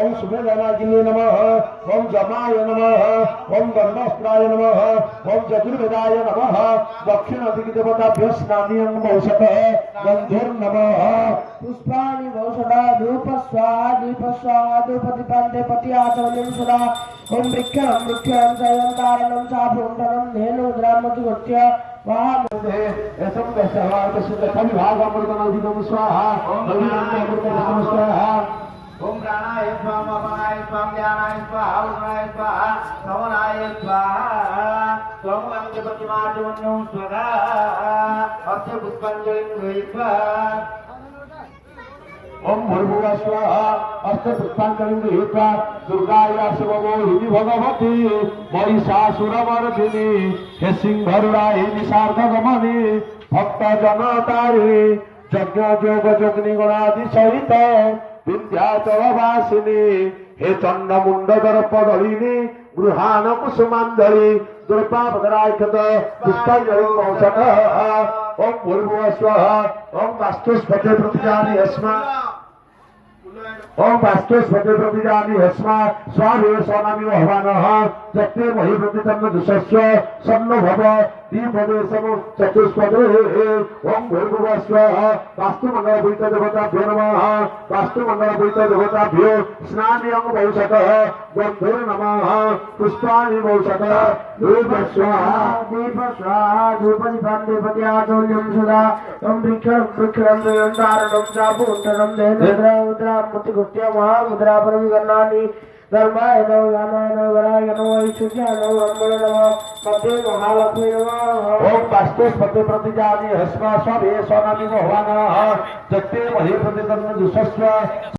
ओम सुमेधनागिने नमः ओम जमाय नमः ओम गंधस्त्राय नमः ओम चतुर्वेदाय नमः दक्षिण दिग्देवताभ्यो स्नानीयं औषधः गंधर्नमः पुष्पाणि वौषधा धूप स्वाहा दीप स्वाहा धूपदीपान्ते पति आचमनं सदा ओम वृक्षं शैवं कारणं चाभूषणं धेनुद्रामतिगोत्य वाहामुदे एसं दशवार्षिकं विभागमृतमधिकं स्वाहा अभिनन्दमृतमं स्वाहा ओम प्राणाय स्वाहा अपानाय स्वाहा ध्यानाय स्वाहा उन्नाय स्वाहा समनाय स्वाहा सोमगंगे प्रतिमार्जवन्यो स्वाहा अस्य पुष्पाञ्जलिं गृहीत्वा ओम भूर्भुवः स्वाहा अष्ट पुष्पाञ्जलिं गृहीत्वा दुर्गाया शिवमोहिनी भगवती महिषासुरमर्दिनी हे सिंहरुडायिनी सार्धगमनी भक्त जनतारिणी यज्ञ योग जोगिनी गणादि सहित विंध्याचलवासिनी हे चंडमुंड दर्पदलिनी गृहाण कुसुमांजलि दुर्पापदराक्षत पुष्पांजलि औषध ओम भूर्भुवः स्वाहा ओम वास्तुस्पते प्रतिजानि यस्मा ओम वास्तुस्पते प्रतिजानि यस्मा स्वामेव स्वामी भवानः जत्ते महि प्रतितन्न दुषस्व सन्नो भव दीपदेशमु चतुष्पदे ओम भूर्भुवः स्वाहा वास्तुमंगलभूत देवताभ्यो नमः वास्तुमंगलभूत देवताभ्यो स्नानीयं औषधः गन्धर्नमः पुष्पाणि औषधः धूप स्वाहा दीप स्वाहा धूपदीपान्ते पति आचमनं सदा ओम वृक्षं शैवं कारणं चाभूषणं धेनुद्रामतिगोत्य महामुद्रापरमिगन्नानि धर्माय नमो ज्ञानाय नमो वराय नमो ऐश्वर्याय नमो ब्रह्मणे नमः मध्ये महालक्ष्मी नमः ओम वास्तुस्पते प्रतिजानि यस्मा स्वामे स्वामी भवानः जत्ते महि प्रतितन्न दुषस्व